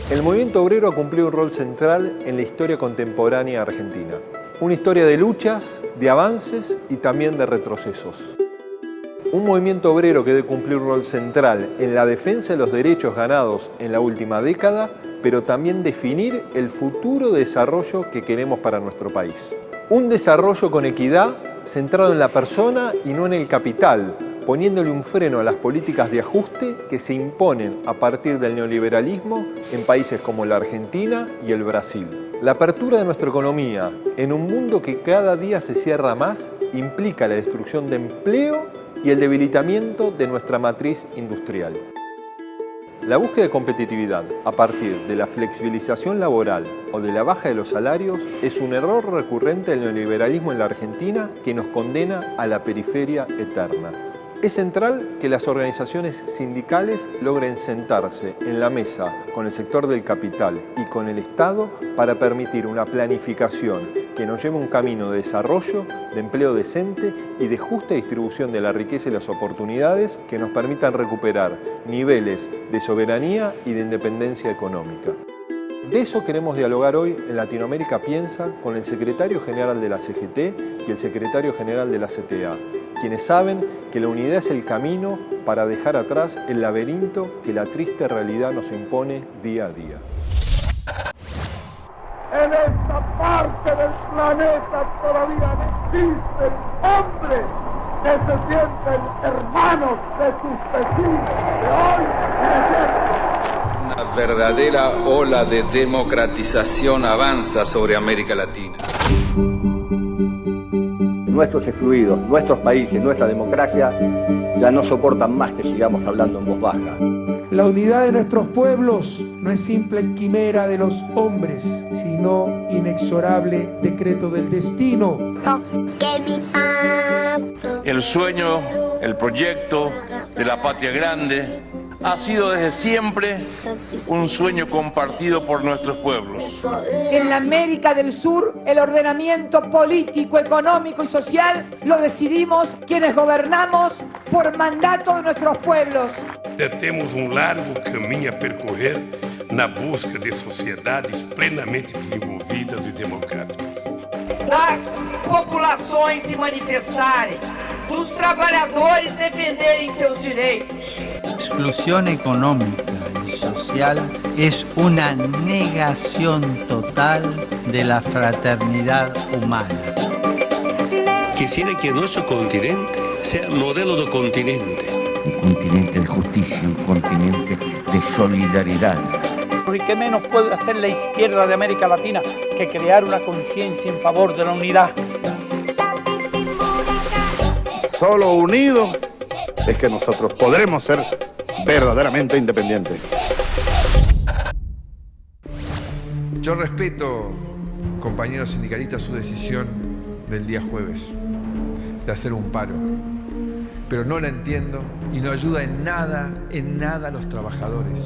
El movimiento obrero ha cumplido un rol central en la historia contemporánea argentina. Una historia de luchas, de avances y también de retrocesos. Un movimiento obrero que debe cumplir un rol central en la defensa de los derechos ganados en la última década, pero también definir el futuro desarrollo que queremos para nuestro país. Un desarrollo con equidad, centrado en la persona y no en el capital, poniéndole un freno a las políticas de ajuste que se imponen a partir del neoliberalismo en países como la Argentina y el Brasil. La apertura de nuestra economía en un mundo que cada día se cierra más implica la destrucción de empleo y el debilitamiento de nuestra matriz industrial. La búsqueda de competitividad a partir de la flexibilización laboral o de la baja de los salarios es un error recurrente del neoliberalismo en la Argentina que nos condena a la periferia eterna. Es central que las organizaciones sindicales logren sentarse en la mesa con el sector del capital y con el Estado para permitir una planificación que nos lleve a un camino de desarrollo, de empleo decente y de justa distribución de la riqueza y las oportunidades que nos permitan recuperar niveles de soberanía y de independencia económica. De eso queremos dialogar hoy en Latinoamérica Piensa con el secretario general de la CGT y el secretario general de la CTA, quienes saben que la unidad es el camino para dejar atrás el laberinto que la triste realidad nos impone día a día. En esta parte del planeta todavía existen hombres que se sienten hermanos de sus vecinos de hoy y de siempre. Una verdadera ola de democratización avanza sobre América Latina. Nuestros excluidos, nuestros países, nuestra democracia ya no soportan más que sigamos hablando en voz baja. La unidad de nuestros pueblos no es simple quimera de los hombres, sino inexorable decreto del destino. El sueño, el proyecto de la patria grande ha sido desde siempre un sueño compartido por nuestros pueblos. En la América del Sur, el ordenamiento político, económico y social lo decidimos quienes gobernamos por mandato de nuestros pueblos. Temos largo caminho a percorrer na busca de sociedades plenamente desenvolvidas e democráticas. Das populações se manifestarem, dos trabalhadores defenderem seus direitos. La exclusión económica y social es una negación total de la fraternidad humana. Quisiera que nuestro continente sea modelo de continente. Un continente de justicia, un continente de solidaridad. ¿Y qué menos puede hacer la izquierda de América Latina que crear una conciencia en favor de la unidad? Solo unidos es que nosotros podremos ser verdaderamente independientes. Yo respeto, compañeros sindicalistas, su decisión del día jueves de hacer un paro, pero no la entiendo y no ayuda en nada a los trabajadores.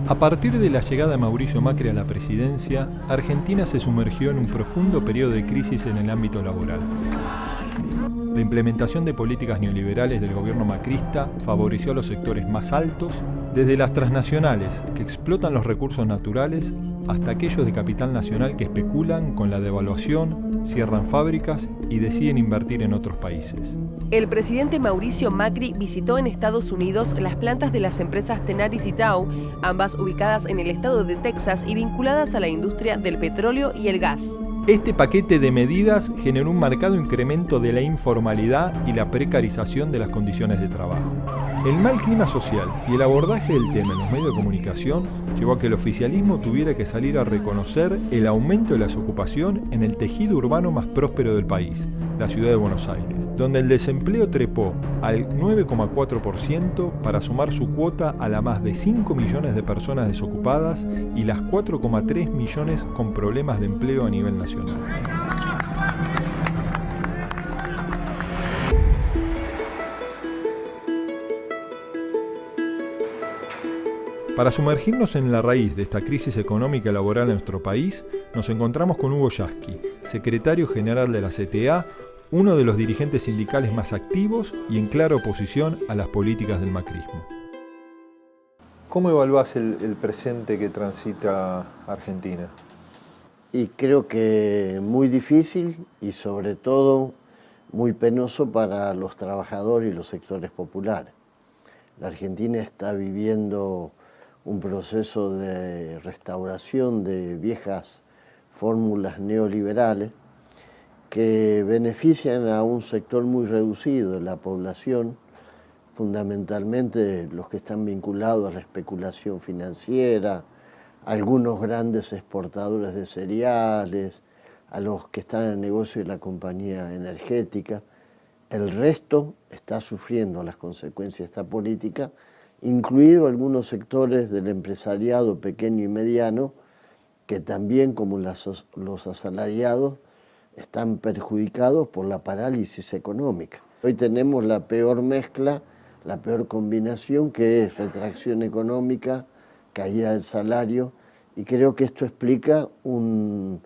A partir de la llegada de Mauricio Macri a la presidencia, Argentina se sumergió en un profundo periodo de crisis en el ámbito laboral. La implementación de políticas neoliberales del gobierno macrista favoreció a los sectores más altos, desde las transnacionales que explotan los recursos naturales hasta aquellos de capital nacional que especulan con la devaluación, cierran fábricas y deciden invertir en otros países. El presidente Mauricio Macri visitó en Estados Unidos las plantas de las empresas Tenaris y Dow, ambas ubicadas en el estado de Texas y vinculadas a la industria del petróleo y el gas. Este paquete de medidas generó un marcado incremento de la informalidad y la precarización de las condiciones de trabajo. El mal clima social y el abordaje del tema en los medios de comunicación llevó a que el oficialismo tuviera que salir a reconocer el aumento de la desocupación en el tejido urbano más próspero del país, la ciudad de Buenos Aires, donde el desempleo trepó al 9,4% para sumar su cuota a la más de 5 millones de personas desocupadas y las 4,3 millones con problemas de empleo a nivel nacional. Para sumergirnos en la raíz de esta crisis económica y laboral en nuestro país, nos encontramos con Hugo Yasky, secretario general de la CTA, uno de los dirigentes sindicales más activos y en clara oposición a las políticas del macrismo. ¿Cómo evaluás el presente que transita Argentina? Y creo que muy difícil y sobre todo muy penoso para los trabajadores y los sectores populares. La Argentina está viviendo un proceso de restauración de viejas fórmulas neoliberales que benefician a un sector muy reducido de la población, fundamentalmente los que están vinculados a la especulación financiera, algunos grandes exportadores de cereales, a los que están en el negocio de la compañía energética. El resto está sufriendo las consecuencias de esta política, incluido algunos sectores del empresariado pequeño y mediano, que también, como los asalariados, están perjudicados por la parálisis económica. Hoy tenemos la peor mezcla, la peor combinación, que es retracción económica, caída del salario, y creo que esto explica un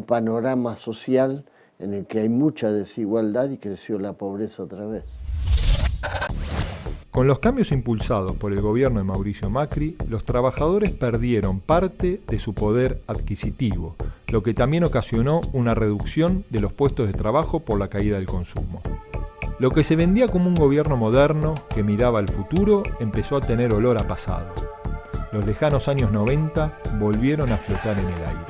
panorama social en el que hay mucha desigualdad y creció la pobreza otra vez. Con los cambios impulsados por el gobierno de Mauricio Macri, los trabajadores perdieron parte de su poder adquisitivo, lo que también ocasionó una reducción de los puestos de trabajo por la caída del consumo. Lo que se vendía como un gobierno moderno que miraba al futuro empezó a tener olor a pasado. Los lejanos años 90 volvieron a flotar en el aire.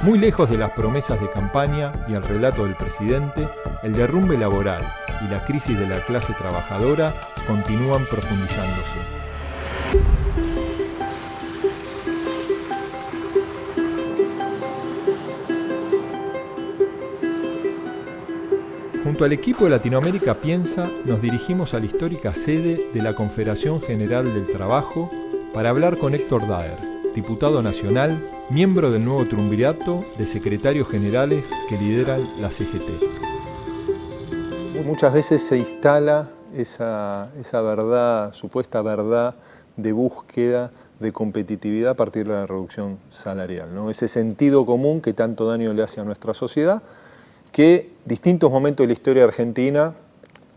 Muy lejos de las promesas de campaña y el relato del presidente, el derrumbe laboral y la crisis de la clase trabajadora continúan profundizándose. Junto al equipo de Latinoamérica Piensa, nos dirigimos a la histórica sede de la Confederación General del Trabajo para hablar con Héctor Daer, diputado nacional, miembro del nuevo triunvirato de secretarios generales que lideran la CGT. Muchas veces se instala esa verdad, supuesta verdad de búsqueda de competitividad a partir de la reducción salarial, ¿no? Ese sentido común que tanto daño le hace a nuestra sociedad, que distintos momentos de la historia argentina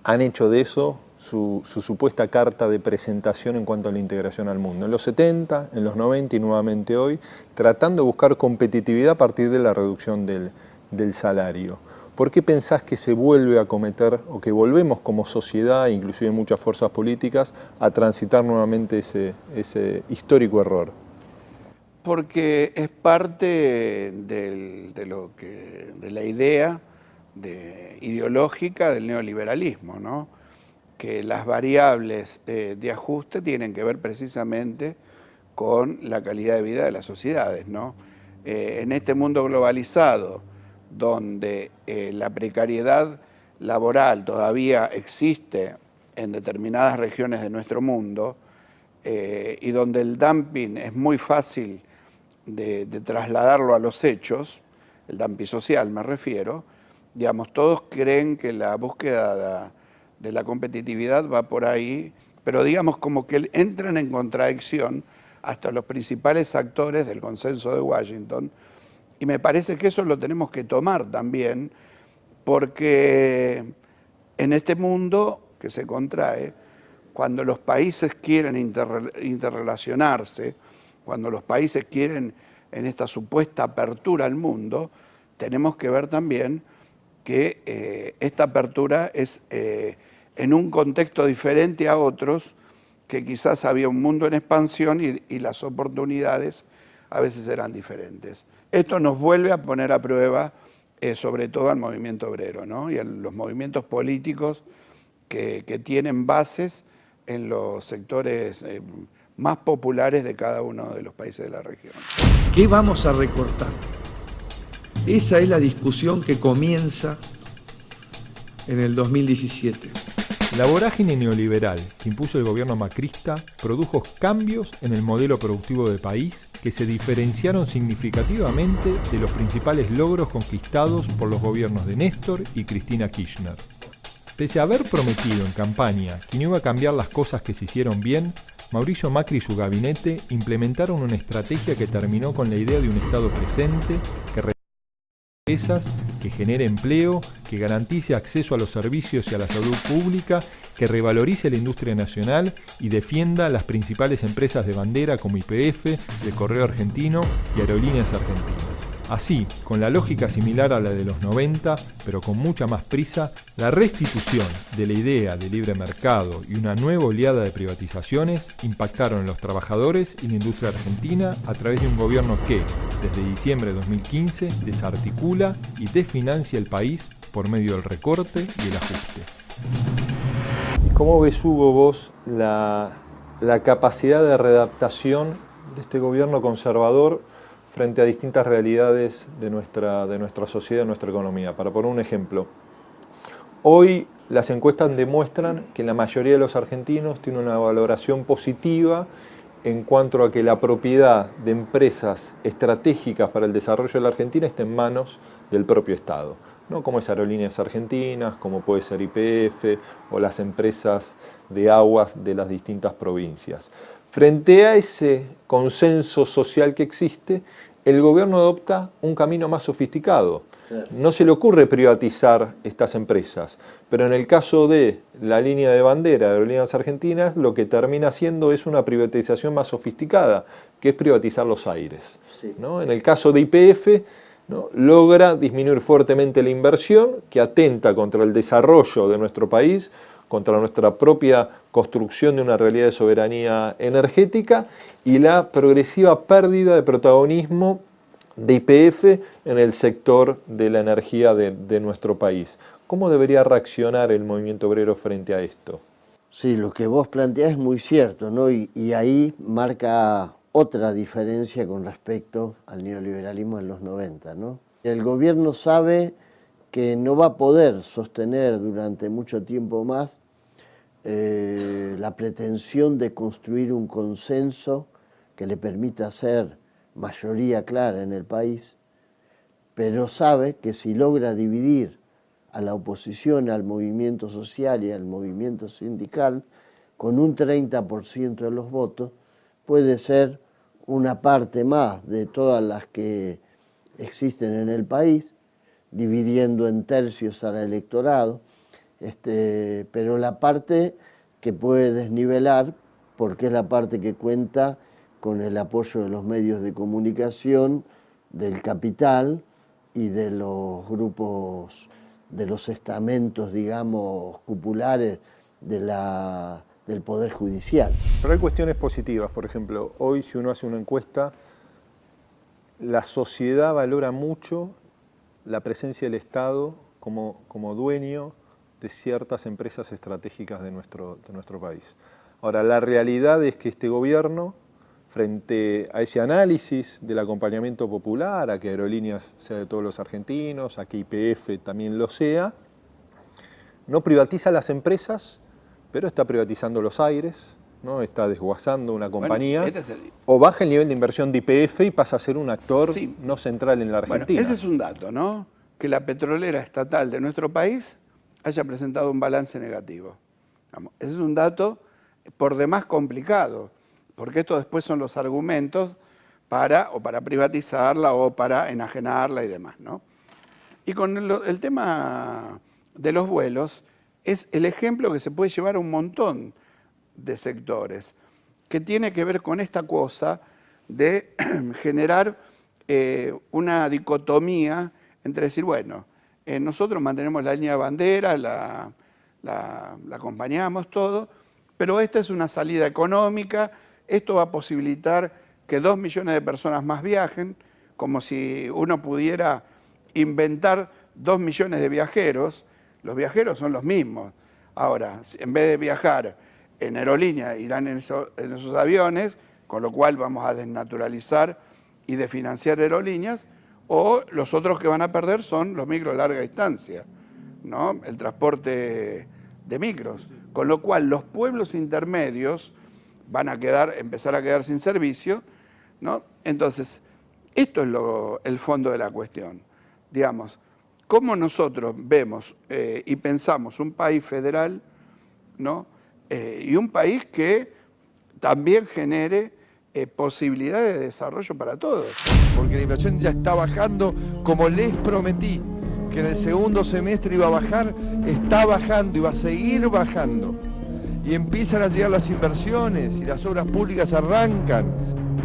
han hecho de eso su supuesta carta de presentación en cuanto a la integración al mundo. En los 70, en los 90 y nuevamente hoy, tratando de buscar competitividad a partir de la reducción del salario. ¿Por qué pensás que se vuelve a cometer, o que volvemos como sociedad, inclusive muchas fuerzas políticas, a transitar nuevamente ese histórico error? Porque es parte de la idea ideológica del neoliberalismo, ¿no? Que las variables de ajuste tienen que ver precisamente con la calidad de vida de las sociedades, ¿no? En este mundo globalizado, donde la precariedad laboral todavía existe en determinadas regiones de nuestro mundo, y donde el dumping es muy fácil de trasladarlo a los hechos, el dumping social me refiero, digamos, todos creen que la búsqueda de la competitividad va por ahí, pero digamos como que entran en contradicción hasta los principales actores del consenso de Washington, y me parece que eso lo tenemos que tomar también, porque en este mundo que se contrae, cuando los países quieren interrelacionarse, cuando los países quieren en esta supuesta apertura al mundo, tenemos que ver también que esta apertura es en un contexto diferente a otros, que quizás había un mundo en expansión y las oportunidades a veces eran diferentes. Esto nos vuelve a poner a prueba, sobre todo al movimiento obrero, ¿no? Y a los movimientos políticos que tienen bases en los sectores más populares de cada uno de los países de la región. ¿Qué vamos a recortar? Esa es la discusión que comienza en el 2017. La vorágine neoliberal que impuso el gobierno macrista produjo cambios en el modelo productivo del país que se diferenciaron significativamente de los principales logros conquistados por los gobiernos de Néstor y Cristina Kirchner. Pese a haber prometido en campaña que no iba a cambiar las cosas que se hicieron bien, Mauricio Macri y su gabinete implementaron una estrategia que terminó con la idea de un Estado presente que empresas, que genere empleo, que garantice acceso a los servicios y a la salud pública, que revalorice la industria nacional y defienda las principales empresas de bandera como YPF, el Correo Argentino y Aerolíneas Argentinas. Así, con la lógica similar a la de los 90, pero con mucha más prisa, la restitución de la idea de libre mercado y una nueva oleada de privatizaciones impactaron en los trabajadores y la industria argentina a través de un gobierno que, desde diciembre de 2015, desarticula y desfinancia el país por medio del recorte y el ajuste. ¿Cómo ves, Hugo, vos la capacidad de readaptación de este gobierno conservador frente a distintas realidades de nuestra sociedad, de nuestra economía? Para poner un ejemplo, hoy las encuestas demuestran que la mayoría de los argentinos tiene una valoración positiva en cuanto a que la propiedad de empresas estratégicas para el desarrollo de la Argentina está en manos del propio Estado, ¿no? Como es Aerolíneas Argentinas, como puede ser YPF o las empresas de aguas de las distintas provincias. Frente a ese consenso social que existe, el gobierno adopta un camino más sofisticado. No se le ocurre privatizar estas empresas, pero en el caso de la línea de bandera de Aerolíneas Argentinas, lo que termina haciendo es una privatización más sofisticada, que es privatizar los aires, ¿no? En el caso de YPF, ¿no?, logra disminuir fuertemente la inversión, que atenta contra el desarrollo de nuestro país, contra nuestra propia construcción de una realidad de soberanía energética y la progresiva pérdida de protagonismo de YPF en el sector de la energía de nuestro país. ¿Cómo debería reaccionar el movimiento obrero frente a esto? Sí, lo que vos planteás es muy cierto, ¿no? Y ahí marca otra diferencia con respecto al neoliberalismo en los 90, ¿no? El gobierno sabe que no va a poder sostener durante mucho tiempo más la pretensión de construir un consenso que le permita hacer mayoría clara en el país, pero sabe que si logra dividir a la oposición, al movimiento social y al movimiento sindical, con un 30% de los votos, puede ser una parte más de todas las que existen en el país, dividiendo en tercios al electorado, pero la parte que puede desnivelar, porque es la parte que cuenta con el apoyo de los medios de comunicación, del capital y de los grupos, de los estamentos, digamos, cupulares del Poder Judicial. Pero hay cuestiones positivas, por ejemplo, hoy si uno hace una encuesta, la sociedad valora mucho la presencia del Estado como dueño de ciertas empresas estratégicas de nuestro país. Ahora, la realidad es que este gobierno, frente a ese análisis del acompañamiento popular, a que Aerolíneas sea de todos los argentinos, a que YPF también lo sea, no privatiza las empresas, pero está privatizando los aires, ¿no? Está desguazando una compañía, o baja el nivel de inversión de YPF y pasa a ser un actor no central en la Argentina. Bueno, ese es un dato, ¿no? Que la petrolera estatal de nuestro país haya presentado un balance negativo. Ese es un dato por demás complicado, porque estos después son los argumentos para privatizarla o para enajenarla y demás, ¿no? Y con el tema de los vuelos, es el ejemplo que se puede llevar a un montón de sectores, que tiene que ver con esta cosa de generar una dicotomía entre decir, bueno, nosotros mantenemos la línea de bandera, la acompañamos todo, pero esta es una salida económica, esto va a posibilitar que 2 millones de personas más viajen, como si uno pudiera inventar 2 millones de viajeros. Los viajeros son los mismos. Ahora, en vez de viajar en aerolínea, irán en esos aviones, con lo cual vamos a desnaturalizar y desfinanciar aerolíneas, o los otros que van a perder son los micros de larga distancia, ¿no? El transporte de micros. Con lo cual, los pueblos intermedios van a empezar a quedar sin servicio, ¿no? Entonces, esto es el fondo de la cuestión. Digamos, cómo nosotros vemos y pensamos un país federal, ¿no? Y un país que también genere posibilidades de desarrollo para todos. Porque la inflación ya está bajando como les prometí, que en el segundo semestre iba a bajar, está bajando y va a seguir bajando. Y empiezan a llegar las inversiones y las obras públicas arrancan.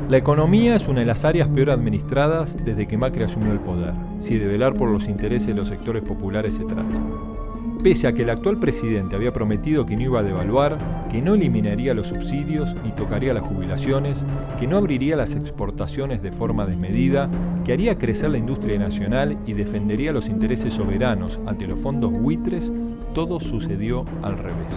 La economía es una de las áreas peor administradas desde que Macri asumió el poder, si de velar por los intereses de los sectores populares se trata. Pese a que el actual presidente había prometido que no iba a devaluar, que no eliminaría los subsidios ni tocaría las jubilaciones, que no abriría las exportaciones de forma desmedida, que haría crecer la industria nacional y defendería los intereses soberanos ante los fondos buitres, todo sucedió al revés.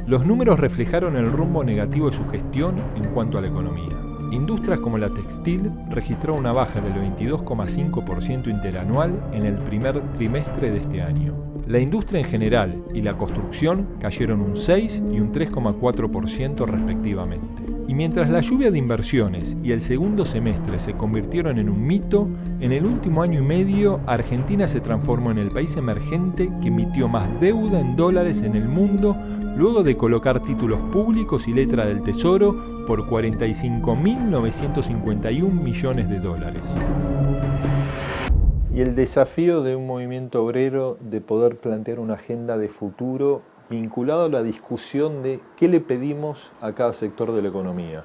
Los números reflejaron el rumbo negativo de su gestión en cuanto a la economía. Industrias como la textil registró una baja del 22,5% interanual en el primer trimestre de este año. La industria en general y la construcción cayeron un 6 y un 3,4% respectivamente. Y mientras la lluvia de inversiones y el segundo semestre se convirtieron en un mito, en el último año y medio Argentina se transformó en el país emergente que emitió más deuda en dólares en el mundo luego de colocar títulos públicos y letra del Tesoro por 45.951 millones de dólares. Y el desafío de un movimiento obrero de poder plantear una agenda de futuro vinculado a la discusión de qué le pedimos a cada sector de la economía.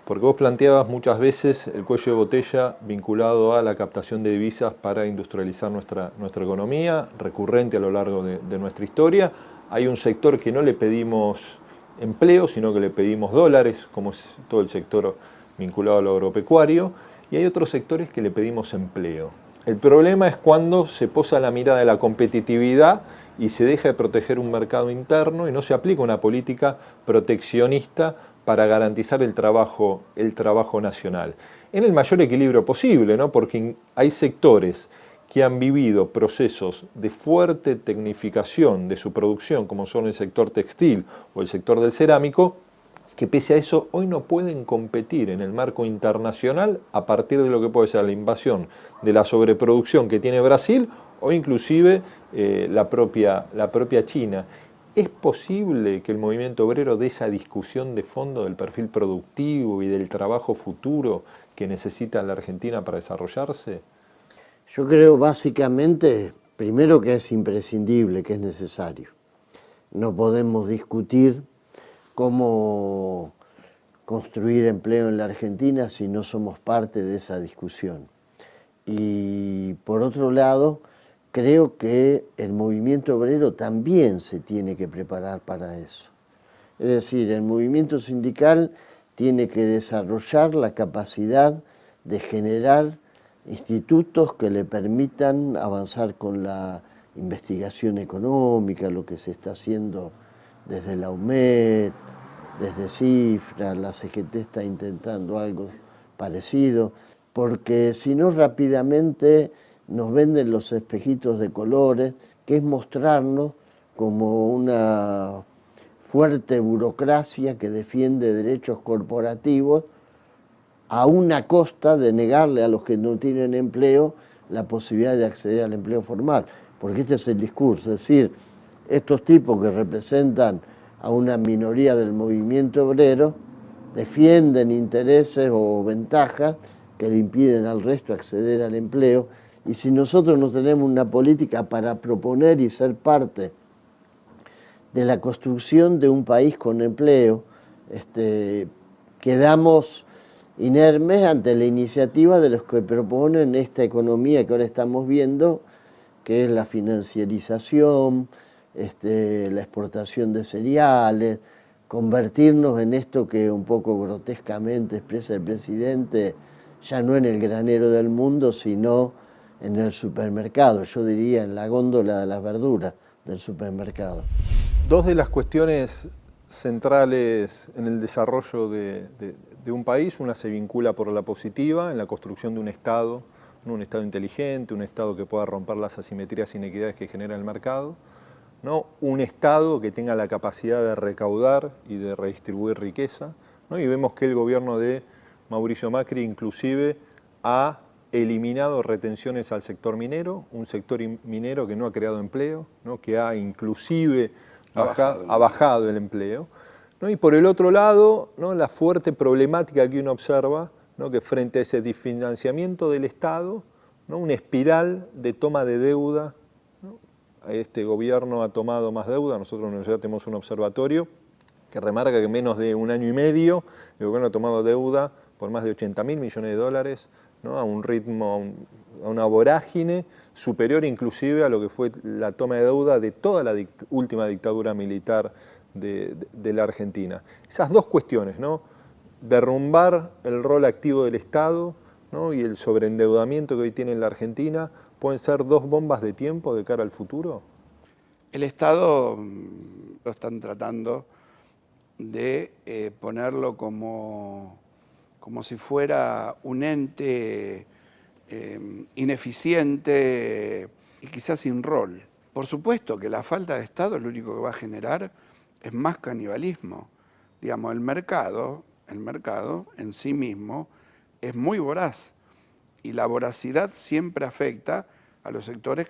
Porque vos planteabas muchas veces el cuello de botella vinculado a la captación de divisas para industrializar nuestra economía, recurrente a lo largo de nuestra historia. Hay un sector que no le pedimos empleo, sino que le pedimos dólares, como es todo el sector vinculado a lo agropecuario, y hay otros sectores que le pedimos empleo. El problema es cuando se posa la mirada de la competitividad y se deja de proteger un mercado interno y no se aplica una política proteccionista para garantizar el trabajo nacional. En el mayor equilibrio posible, ¿no? Porque hay sectores que han vivido procesos de fuerte tecnificación de su producción, como son el sector textil o el sector del cerámico, que pese a eso hoy no pueden competir en el marco internacional a partir de lo que puede ser la invasión de la sobreproducción que tiene Brasil o inclusive la propia China. ¿Es posible que el movimiento obrero dé esa discusión de fondo del perfil productivo y del trabajo futuro que necesita la Argentina para desarrollarse? Yo creo básicamente, primero que es imprescindible, que es necesario. No podemos discutir cómo construir empleo en la Argentina si no somos parte de esa discusión. Y por otro lado, creo que el movimiento obrero también se tiene que preparar para eso. Es decir, el movimiento sindical tiene que desarrollar la capacidad de generar institutos que le permitan avanzar con la investigación económica, lo que se está haciendo desde la UMED, desde Cifra, la CGT está intentando algo parecido, porque si no rápidamente nos venden los espejitos de colores, que es mostrarnos como una fuerte burocracia que defiende derechos corporativos a una costa de negarle a los que no tienen empleo la posibilidad de acceder al empleo formal, porque este es el discurso, es decir, estos tipos que representan a una minoría del movimiento obrero defienden intereses o ventajas que le impiden al resto acceder al empleo, y si nosotros no tenemos una política para proponer y ser parte de la construcción de un país con empleo, quedamos inermes ante la iniciativa de los que proponen esta economía que ahora estamos viendo, que es la financiarización, la exportación de cereales, convertirnos en esto que un poco grotescamente expresa el presidente, ya no en el granero del mundo, sino en el supermercado, yo diría en la góndola de las verduras del supermercado. Dos de las cuestiones centrales en el desarrollo de un país, una se vincula por la positiva, en la construcción de un Estado, ¿no? Un Estado inteligente, un Estado que pueda romper las asimetrías e inequidades que genera el mercado, ¿no? Un Estado que tenga la capacidad de recaudar y de redistribuir riqueza, ¿no? Y vemos que el gobierno de Mauricio Macri inclusive ha eliminado retenciones al sector minero, un sector minero que no ha creado empleo, ¿no? Que ha inclusive ha bajado el empleo, ¿no? Y por el otro lado, ¿no? La fuerte problemática que uno observa, ¿no? Que frente a ese desfinanciamiento del Estado, ¿no? Una espiral de toma de deuda, ¿no? Este gobierno ha tomado más deuda, nosotros en la universidad tenemos un observatorio que remarca que en menos de un año y medio el gobierno ha tomado deuda por más de 80.000 millones de dólares, ¿no? A un ritmo, a una vorágine superior inclusive a lo que fue la toma de deuda de toda la última dictadura militar de la Argentina. Esas dos cuestiones, ¿no? Derrumbar el rol activo del Estado, ¿no? Y el sobreendeudamiento que hoy tiene la Argentina, ¿pueden ser dos bombas de tiempo de cara al futuro? El Estado lo están tratando de ponerlo como si fuera un ente ineficiente y quizás sin rol. Por supuesto que la falta de Estado lo único que va a generar es más canibalismo. Digamos, el mercado en sí mismo es muy voraz y la voracidad siempre afecta a los sectores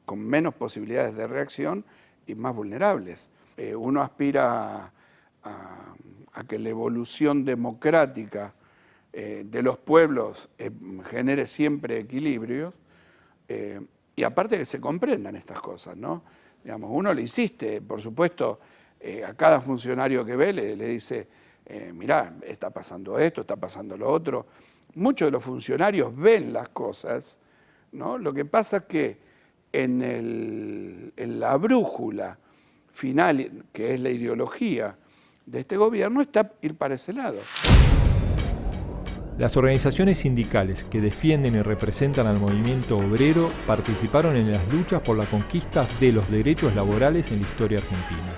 con menos posibilidades de reacción y más vulnerables. Uno aspira a que la evolución democrática de los pueblos genere siempre equilibrios y aparte que se comprendan estas cosas, ¿no? Digamos, uno le insiste, por supuesto, a cada funcionario que ve le dice, mirá, está pasando esto, está pasando lo otro. Muchos de los funcionarios ven las cosas, ¿no? Lo que pasa es que en la brújula final, que es la ideología de este gobierno, está ir para ese lado. Las organizaciones sindicales que defienden y representan al movimiento obrero participaron en las luchas por la conquista de los derechos laborales en la historia argentina.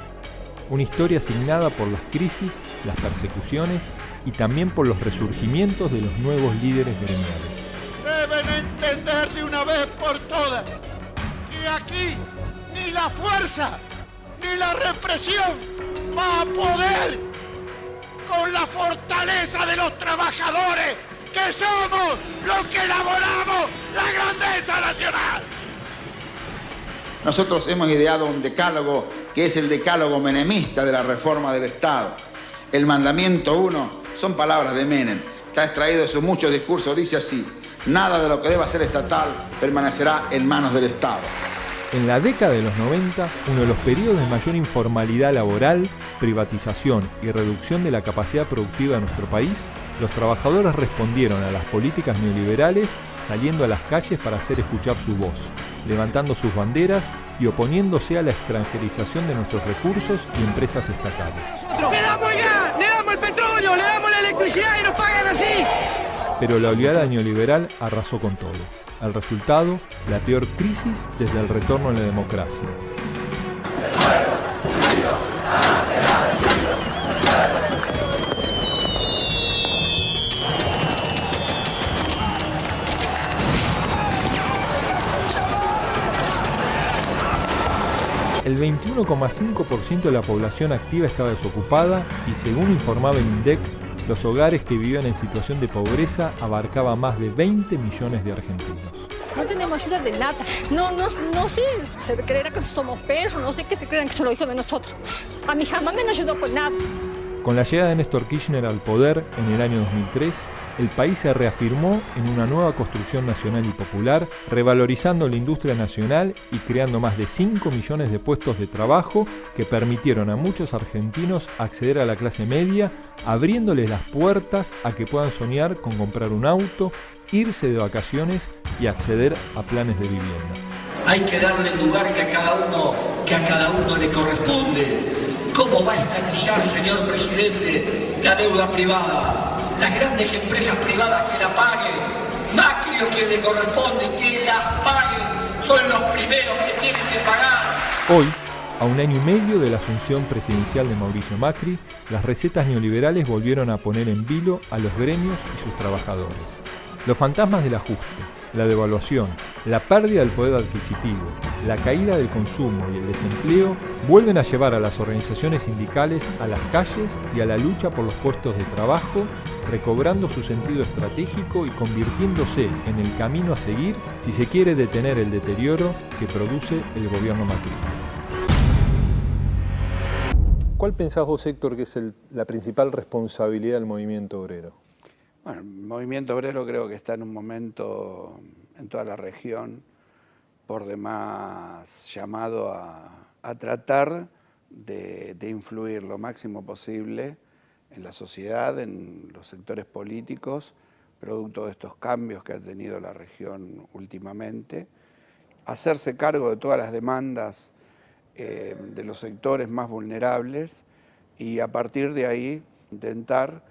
Una historia signada por las crisis, las persecuciones y también por los resurgimientos de los nuevos líderes gremiales. Deben entender de una vez por todas que aquí ni la fuerza ni la represión va a poder con la fortaleza de los trabajadores que somos los que elaboramos la grandeza nacional. Nosotros hemos ideado un decálogo que es el decálogo menemista de la reforma del Estado. El mandamiento 1 son palabras de Menem, está extraído de sus muchos discursos, dice así: nada de lo que deba ser estatal permanecerá en manos del Estado. En la década de los 90, uno de los periodos de mayor informalidad laboral, privatización y reducción de la capacidad productiva de nuestro país, los trabajadores respondieron a las políticas neoliberales saliendo a las calles para hacer escuchar su voz, levantando sus banderas y oponiéndose a la extranjerización de nuestros recursos y empresas estatales. ¡Le damos el gas! ¡Le damos el petróleo! ¡Le damos la electricidad y nos pagan así! Pero la oleada neoliberal arrasó con todo. El resultado, la peor crisis desde el retorno a la democracia. El 21,5% de la población activa estaba desocupada y, según informaba el INDEC, los hogares que vivían en situación de pobreza abarcaba más de 20 millones de argentinos. No tenemos ayuda de nada. No sé, se creerá que somos perros, no sé qué se creerán que son los hijos de nosotros. A mí jamás me ayudó con nada. Con la llegada de Néstor Kirchner al poder en el año 2003, el país se reafirmó en una nueva construcción nacional y popular, revalorizando la industria nacional y creando más de 5 millones de puestos de trabajo que permitieron a muchos argentinos acceder a la clase media, abriéndoles las puertas a que puedan soñar con comprar un auto, irse de vacaciones y acceder a planes de vivienda. Hay que darle el lugar que a cada uno le corresponde. ¿Cómo va a estatizar, señor presidente, la deuda privada? Las grandes empresas privadas que la paguen, Macri o quien le corresponde que las paguen, son los primeros que tienen que pagar. Hoy, a un año y medio de la asunción presidencial de Mauricio Macri, las recetas neoliberales volvieron a poner en vilo a los gremios y sus trabajadores. Los fantasmas del ajuste, la devaluación, la pérdida del poder adquisitivo, la caída del consumo y el desempleo vuelven a llevar a las organizaciones sindicales a las calles y a la lucha por los puestos de trabajo, recobrando su sentido estratégico y convirtiéndose en el camino a seguir si se quiere detener el deterioro que produce el gobierno macrista. ¿Cuál pensás vos, Héctor, que es la principal responsabilidad del movimiento obrero? Bueno, el movimiento obrero creo que está en un momento en toda la región por demás llamado a tratar de influir lo máximo posible en la sociedad, en los sectores políticos, producto de estos cambios que ha tenido la región últimamente, hacerse cargo de todas las demandas de los sectores más vulnerables y a partir de ahí intentar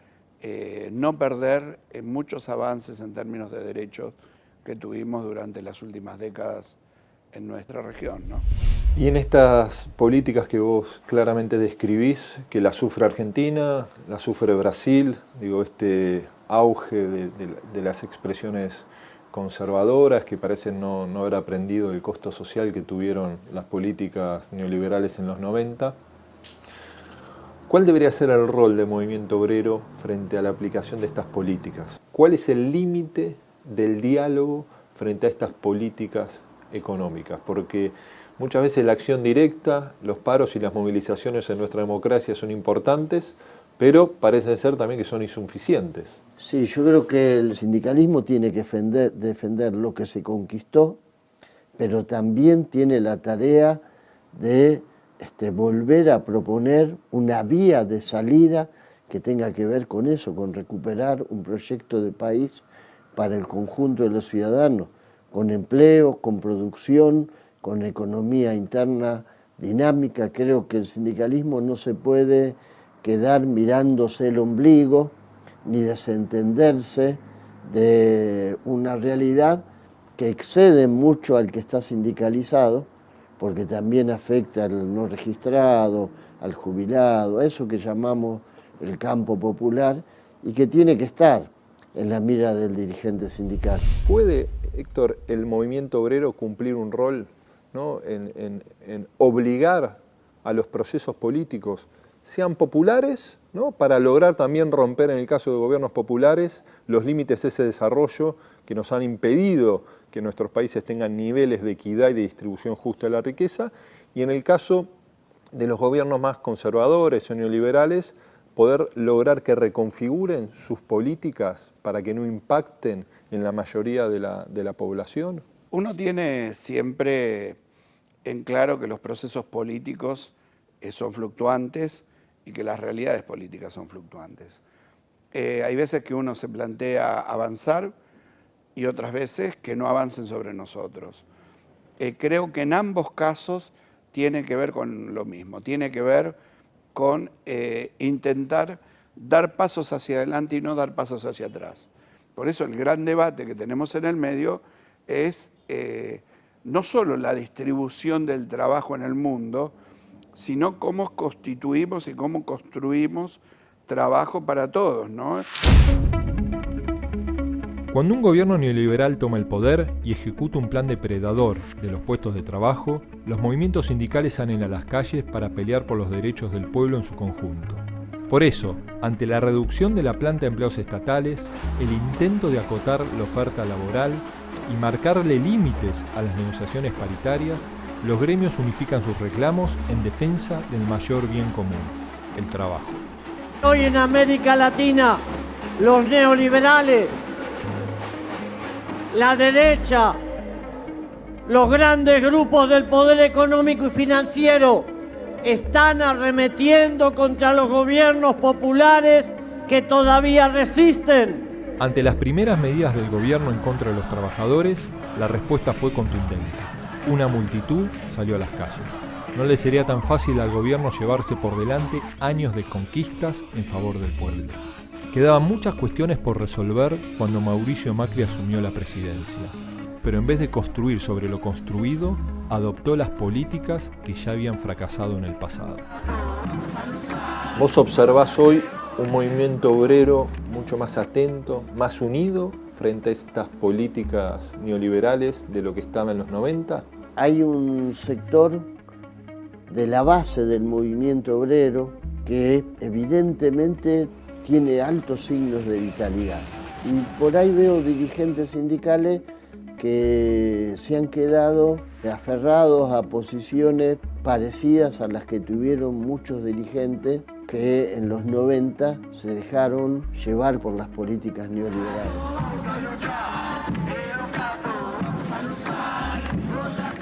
no perder muchos avances en términos de derechos que tuvimos durante las últimas décadas en nuestra región, ¿no? Y en estas políticas que vos claramente describís, que la sufre Argentina, la sufre Brasil, digo, este auge de las expresiones conservadoras que parecen no haber aprendido el costo social que tuvieron las políticas neoliberales en los 90. ¿Cuál debería ser el rol del movimiento obrero frente a la aplicación de estas políticas? ¿Cuál es el límite del diálogo frente a estas políticas económicas? Porque muchas veces la acción directa, los paros y las movilizaciones en nuestra democracia son importantes, pero parece ser también que son insuficientes. Sí, yo creo que el sindicalismo tiene que defender lo que se conquistó, pero también tiene la tarea de volver a proponer una vía de salida que tenga que ver con eso, con recuperar un proyecto de país para el conjunto de los ciudadanos, con empleo, con producción, con economía interna dinámica. Creo que el sindicalismo no se puede quedar mirándose el ombligo ni desentenderse de una realidad que excede mucho al que está sindicalizado, porque también afecta al no registrado, al jubilado, a eso que llamamos el campo popular y que tiene que estar en la mira del dirigente sindical. ¿Puede, Héctor, el movimiento obrero cumplir un rol, ¿no?, en obligar a los procesos políticos sean populares, ¿no?, para lograr también romper, en el caso de gobiernos populares, los límites de ese desarrollo que nos han impedido que nuestros países tengan niveles de equidad y de distribución justa de la riqueza, y en el caso de los gobiernos más conservadores o neoliberales, poder lograr que reconfiguren sus políticas para que no impacten en la mayoría de la población? Uno tiene siempre en claro que los procesos políticos son fluctuantes y que las realidades políticas son fluctuantes. Hay veces que uno se plantea avanzar y otras veces que no avancen sobre nosotros. Creo que en ambos casos tiene que ver con lo mismo, tiene que ver con intentar dar pasos hacia adelante y no dar pasos hacia atrás. Por eso el gran debate que tenemos en el medio es no solo la distribución del trabajo en el mundo, sino cómo constituimos y cómo construimos trabajo para todos, ¿no? Cuando un gobierno neoliberal toma el poder y ejecuta un plan depredador de los puestos de trabajo, los movimientos sindicales salen a las calles para pelear por los derechos del pueblo en su conjunto. Por eso, ante la reducción de la planta de empleados estatales, el intento de acotar la oferta laboral y marcarle límites a las negociaciones paritarias, los gremios unifican sus reclamos en defensa del mayor bien común, el trabajo. Hoy en América Latina, los neoliberales, la derecha, los grandes grupos del poder económico y financiero están arremetiendo contra los gobiernos populares que todavía resisten. Ante las primeras medidas del gobierno en contra de los trabajadores, la respuesta fue contundente. Una multitud salió a las calles. No le sería tan fácil al gobierno llevarse por delante años de conquistas en favor del pueblo. Quedaban muchas cuestiones por resolver cuando Mauricio Macri asumió la presidencia, pero en vez de construir sobre lo construido, adoptó las políticas que ya habían fracasado en el pasado. Vos observás hoy un movimiento obrero mucho más atento, más unido frente a estas políticas neoliberales de lo que estaba en los 90. Hay un sector de la base del movimiento obrero que evidentemente tiene altos signos de vitalidad. Y por ahí veo dirigentes sindicales que se han quedado aferrados a posiciones parecidas a las que tuvieron muchos dirigentes que en los 90 se dejaron llevar por las políticas neoliberales.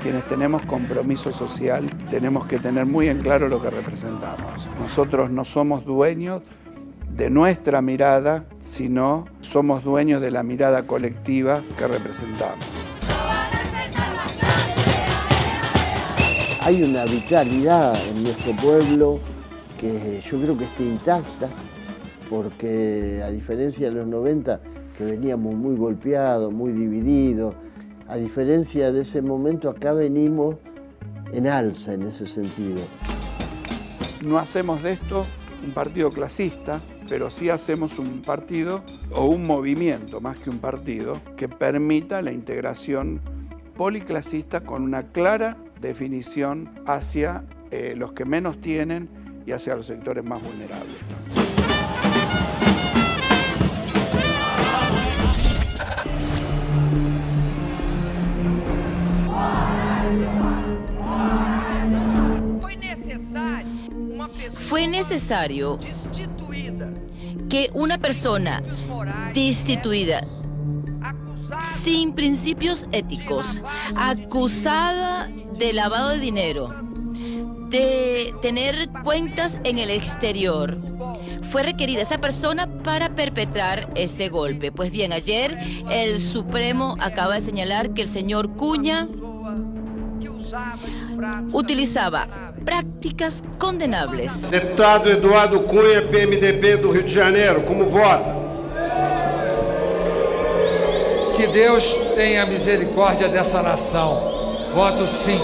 Quienes tenemos compromiso social tenemos que tener muy en claro lo que representamos. Nosotros no somos dueños de nuestra mirada, sino somos dueños de la mirada colectiva que representamos. Hay una vitalidad en nuestro pueblo que yo creo que está intacta, porque a diferencia de los 90, que veníamos muy golpeados, muy divididos, a diferencia de ese momento, acá venimos en alza en ese sentido. No hacemos de esto un partido clasista, pero sí hacemos un partido o un movimiento, más que un partido, que permita la integración policlasista con una clara definición hacia los que menos tienen y hacia los sectores más vulnerables. Fue necesario que una persona destituida, sin principios éticos, acusada de lavado de dinero, de tener cuentas en el exterior, fue requerida esa persona para perpetrar ese golpe. Pues bien, ayer el Supremo acaba de señalar que el señor Cunha utilizaba prácticas condenables. Deputado Eduardo Cunha, PMDB do Rio de Janeiro, como vota? Que Deus tenha misericórdia dessa nação. Voto sim.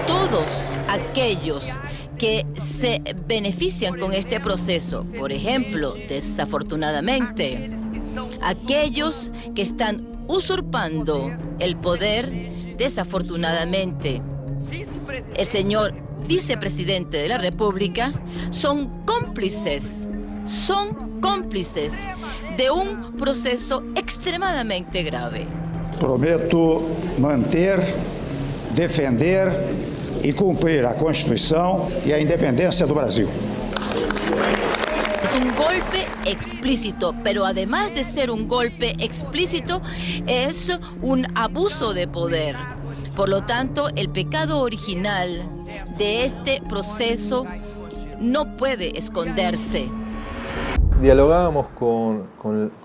Todos aquellos que se benefician con este proceso, por ejemplo, desafortunadamente, aquellos que están usurpando el poder, desafortunadamente, el señor vicepresidente de la República, son cómplices de un proceso extremadamente grave. Prometo manter, defender e cumprir a Constituição e a independência do Brasil. Es un golpe explícito, pero además de ser un golpe explícito, es un abuso de poder. Por lo tanto, el pecado original de este proceso no puede esconderse. Dialogábamos con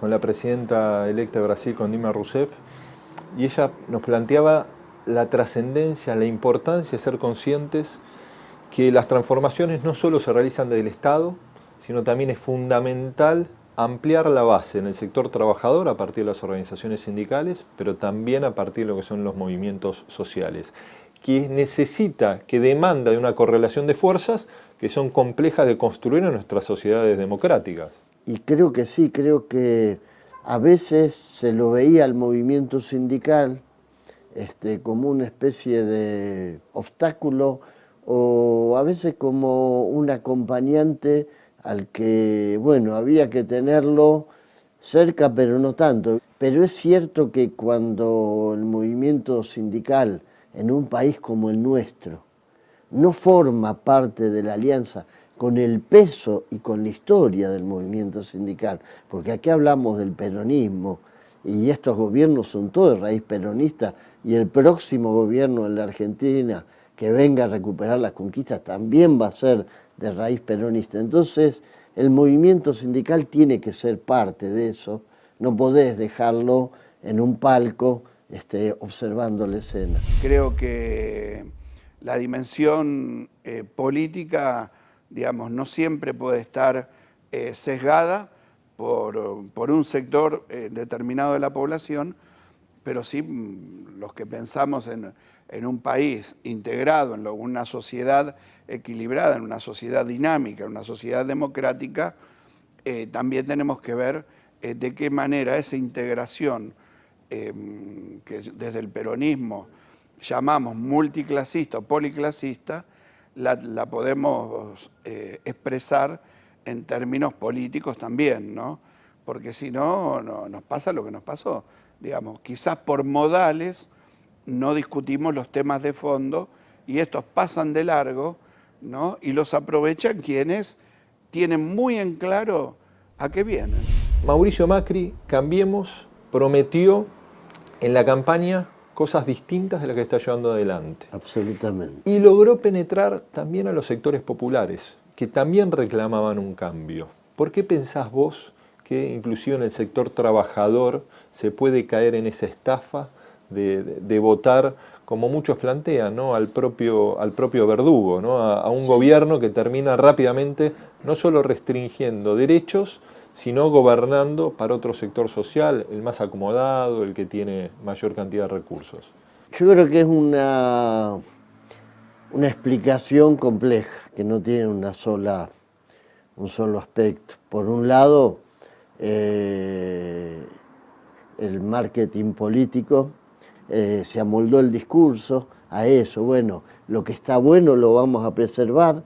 la presidenta electa de Brasil, con Dilma Rousseff, y ella nos planteaba la trascendencia, la importancia de ser conscientes que las transformaciones no solo se realizan desde el Estado, sino también es fundamental ampliar la base en el sector trabajador a partir de las organizaciones sindicales, pero también a partir de lo que son los movimientos sociales, que necesita, que demanda de una correlación de fuerzas que son complejas de construir en nuestras sociedades democráticas. Y creo que sí, creo que a veces se lo veía al movimiento sindical como una especie de obstáculo o a veces como un acompañante al que, bueno, había que tenerlo cerca, pero no tanto. Pero es cierto que cuando el movimiento sindical en un país como el nuestro no forma parte de la alianza con el peso y con la historia del movimiento sindical, porque aquí hablamos del peronismo y estos gobiernos son todos de raíz peronista y el próximo gobierno en la Argentina que venga a recuperar las conquistas también va a ser de raíz peronista. Entonces, el movimiento sindical tiene que ser parte de eso. No podés dejarlo en un palco observando la escena. Creo que la dimensión política, digamos, no siempre puede estar sesgada por un sector determinado de la población, pero sí los que pensamos en un país integrado, en una sociedad equilibrada, en una sociedad dinámica, en una sociedad democrática, también tenemos que ver de qué manera esa integración que desde el peronismo llamamos multiclasista o policlasista, la podemos expresar en términos políticos también, ¿no? Porque si no, nos pasa lo que nos pasó. Digamos, quizás por modales no discutimos los temas de fondo y estos pasan de largo, ¿no? Y los aprovechan quienes tienen muy en claro a qué vienen. Mauricio Macri, Cambiemos, prometió en la campaña cosas distintas de las que está llevando adelante. Absolutamente. Y logró penetrar también a los sectores populares, que también reclamaban un cambio. ¿Por qué pensás vos que inclusive en el sector trabajador se puede caer en esa estafa de votar, como muchos plantean, ¿no? al propio verdugo, ¿no? a un gobierno que termina rápidamente no solo restringiendo derechos, sino gobernando para otro sector social, el más acomodado, el que tiene mayor cantidad de recursos? Yo creo que es una explicación compleja, que no tiene un solo aspecto. Por un lado, el marketing político se amoldó el discurso a eso. Bueno, lo que está bueno lo vamos a preservar,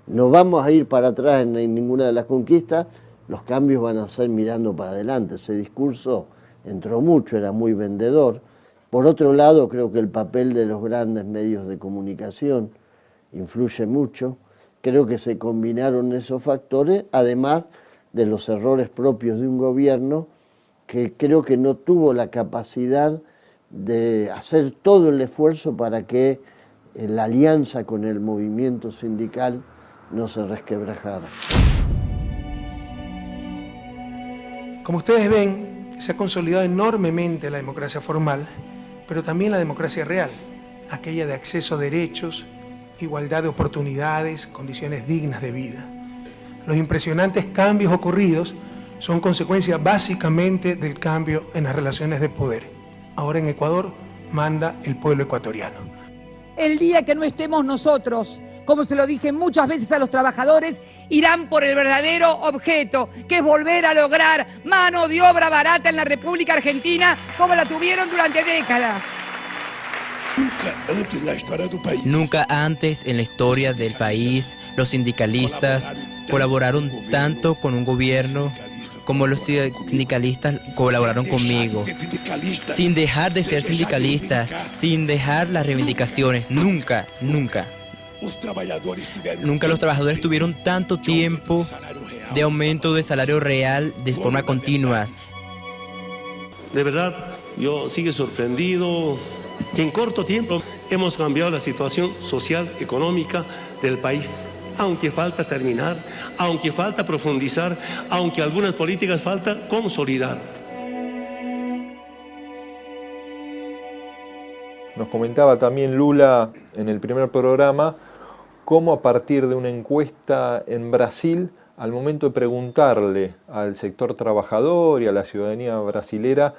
no vamos a ir para atrás en ninguna de las conquistas, los cambios van a ser mirando para adelante. Ese discurso entró mucho, era muy vendedor. Por otro lado, creo que el papel de los grandes medios de comunicación influye mucho. Creo que se combinaron esos factores, además de los errores propios de un gobierno que creo que no tuvo la capacidad de hacer todo el esfuerzo para que la alianza con el movimiento sindical no se resquebrajara. Como ustedes ven, se ha consolidado enormemente la democracia formal, pero también la democracia real, aquella de acceso a derechos, igualdad de oportunidades, condiciones dignas de vida. Los impresionantes cambios ocurridos son consecuencia básicamente del cambio en las relaciones de poder. Ahora en Ecuador manda el pueblo ecuatoriano. El día que no estemos nosotros, como se lo dije muchas veces a los trabajadores, irán por el verdadero objeto, que es volver a lograr mano de obra barata en la República Argentina como la tuvieron durante décadas. Nunca antes en la historia del país los sindicalistas colaboraron tanto con un gobierno como los sindicalistas colaboraron conmigo. Sin dejar de ser sindicalistas, sin dejar las reivindicaciones, nunca. Nunca los trabajadores tuvieron tanto tiempo de aumento de salario real de forma continua. De verdad, yo sigo sorprendido que en corto tiempo hemos cambiado la situación social, económica del país. Aunque falta terminar, aunque falta profundizar, aunque algunas políticas falta consolidar. Nos comentaba también Lula en el primer programa cómo a partir de una encuesta en Brasil, al momento de preguntarle al sector trabajador y a la ciudadanía brasilera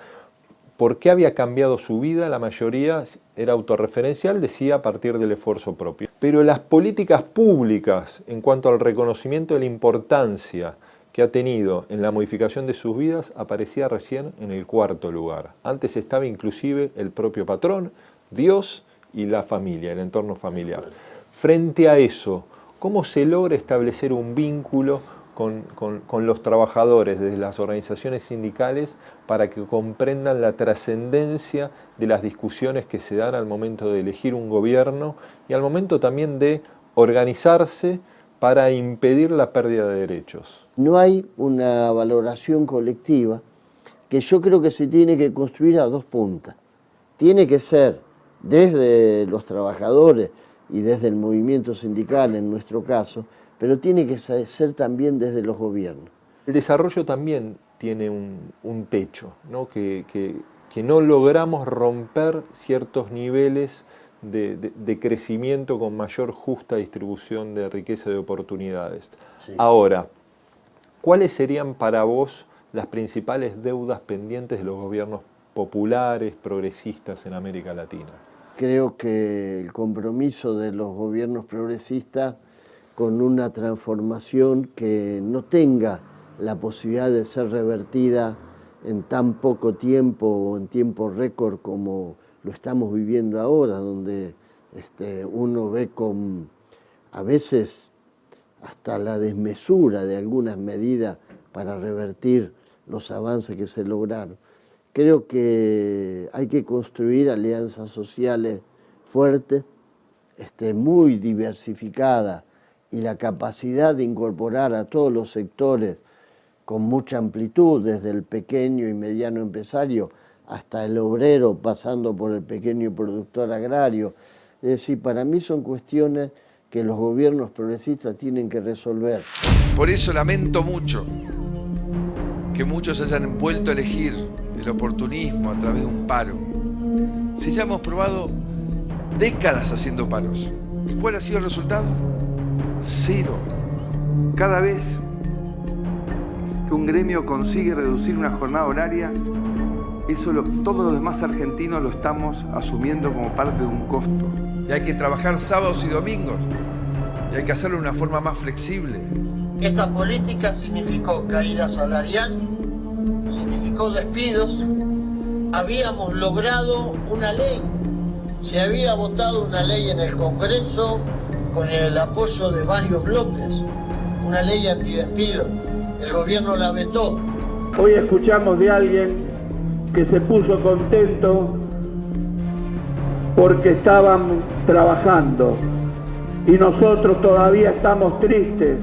por qué había cambiado su vida, la mayoría era autorreferencial, decía a partir del esfuerzo propio. Pero las políticas públicas en cuanto al reconocimiento de la importancia que ha tenido en la modificación de sus vidas aparecía recién en el cuarto lugar. Antes estaba inclusive el propio patrón, Dios y la familia, el entorno familiar. Frente a eso, ¿cómo se logra establecer un vínculo con los trabajadores desde las organizaciones sindicales para que comprendan la trascendencia de las discusiones que se dan al momento de elegir un gobierno y al momento también de organizarse para impedir la pérdida de derechos? No hay una valoración colectiva que yo creo que se tiene que construir a dos puntas. Tiene que ser desde los trabajadores y desde el movimiento sindical en nuestro caso, pero tiene que ser también desde los gobiernos. El desarrollo también tiene un techo, ¿no? Que no logramos romper ciertos niveles de crecimiento con mayor justa distribución de riqueza y de oportunidades. Sí. Ahora, ¿cuáles serían para vos las principales deudas pendientes de los gobiernos populares, progresistas en América Latina? Creo que el compromiso de los gobiernos progresistas con una transformación que no tenga la posibilidad de ser revertida en tan poco tiempo o en tiempo récord como lo estamos viviendo ahora, donde uno ve con a veces hasta la desmesura de algunas medidas para revertir los avances que se lograron. Creo que hay que construir alianzas sociales fuertes, muy diversificadas, y la capacidad de incorporar a todos los sectores con mucha amplitud, desde el pequeño y mediano empresario hasta el obrero, pasando por el pequeño productor agrario. Es decir, para mí son cuestiones que los gobiernos progresistas tienen que resolver. Por eso lamento mucho que muchos hayan vuelto a elegir el oportunismo a través de un paro. Si ya hemos probado décadas haciendo paros, ¿y cuál ha sido el resultado? Cero. Cada vez que un gremio consigue reducir una jornada horaria, todos los demás argentinos lo estamos asumiendo como parte de un costo. Y hay que trabajar sábados y domingos, y hay que hacerlo de una forma más flexible. Esta política significó caída salarial, significó despidos. Habíamos logrado una ley, se había votado una ley en el Congreso con el apoyo de varios bloques, una ley antidespido. El gobierno la vetó. Hoy escuchamos de alguien que se puso contento porque estaban trabajando, y nosotros todavía estamos tristes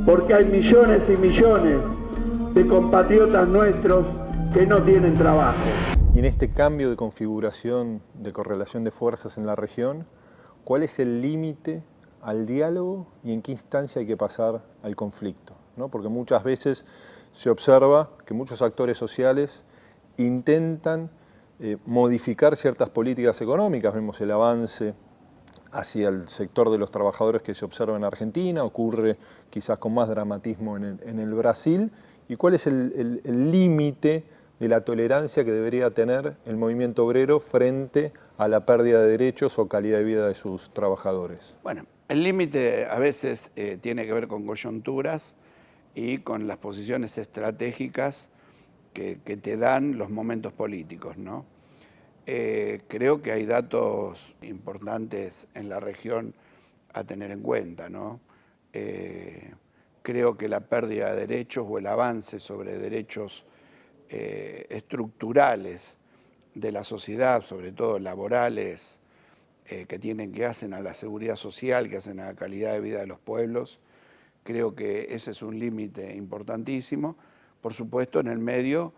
porque hay millones y millones de compatriotas nuestros que no tienen trabajo. Y en este cambio de configuración de correlación de fuerzas en la región, ¿cuál es el límite al diálogo y en qué instancia hay que pasar al conflicto? ¿No? Porque muchas veces se observa que muchos actores sociales intentan modificar ciertas políticas económicas. Vemos el avance hacia el sector de los trabajadores que se observa en Argentina, ocurre quizás con más dramatismo en el Brasil. ¿Y cuál es el límite de la tolerancia que debería tener el movimiento obrero frente a la pérdida de derechos o calidad de vida de sus trabajadores? Bueno, el límite a veces tiene que ver con coyunturas y con las posiciones estratégicas que te dan los momentos políticos, ¿no? Creo que hay datos importantes en la región a tener en cuenta, ¿no? Creo que la pérdida de derechos o el avance sobre derechos estructurales de la sociedad, sobre todo laborales, que hacen a la seguridad social, que hacen a la calidad de vida de los pueblos, creo que ese es un límite importantísimo, por supuesto en el medio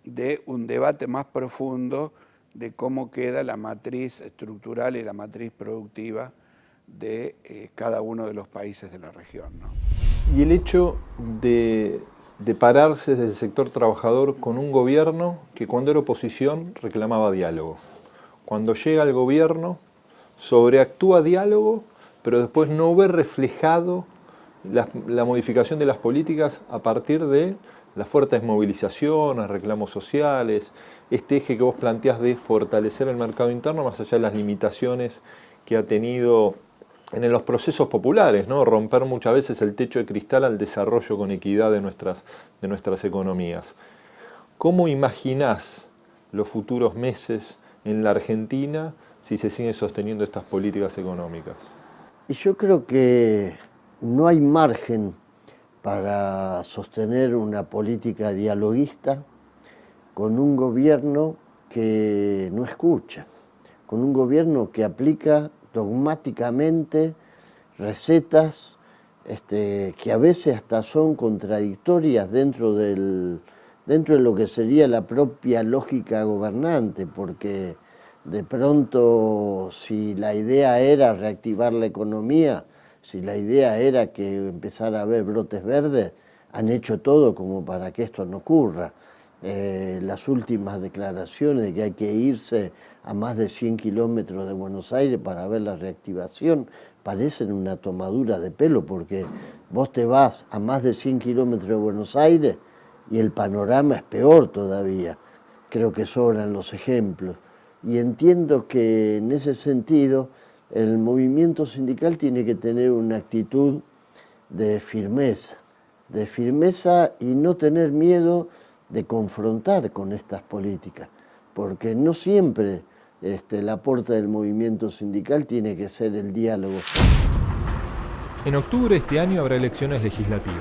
de un debate más profundo de cómo queda la matriz estructural y la matriz productiva de cada uno de los países de la región, ¿no? Y el hecho de pararse desde el sector trabajador con un gobierno que cuando era oposición reclamaba diálogo. Cuando llega al gobierno sobreactúa diálogo, pero después no ve reflejado la modificación de las políticas a partir de las fuertes movilizaciones, reclamos sociales, este eje que vos planteás de fortalecer el mercado interno más allá de las limitaciones que ha tenido en los procesos populares, ¿no? Romper muchas veces el techo de cristal al desarrollo con equidad de nuestras economías. ¿Cómo imaginás los futuros meses en la Argentina si se siguen sosteniendo estas políticas económicas? Y yo creo que no hay margen para sostener una política dialoguista con un gobierno que no escucha, con un gobierno que aplica dogmáticamente recetas que a veces hasta son contradictorias dentro de lo que sería la propia lógica gobernante, porque de pronto si la idea era reactivar la economía, si la idea era que empezara a haber brotes verdes, han hecho todo como para que esto no ocurra. Las últimas declaraciones de que hay que irse a más de 100 kilómetros de Buenos Aires para ver la reactivación parecen una tomadura de pelo, porque vos te vas a más de 100 kilómetros de Buenos Aires y el panorama es peor todavía. Creo que sobran los ejemplos. Y entiendo que en ese sentido el movimiento sindical tiene que tener una actitud de firmeza y no tener miedo de confrontar con estas políticas, porque no siempre el aporte del movimiento sindical tiene que ser el diálogo. En octubre de este año habrá elecciones legislativas.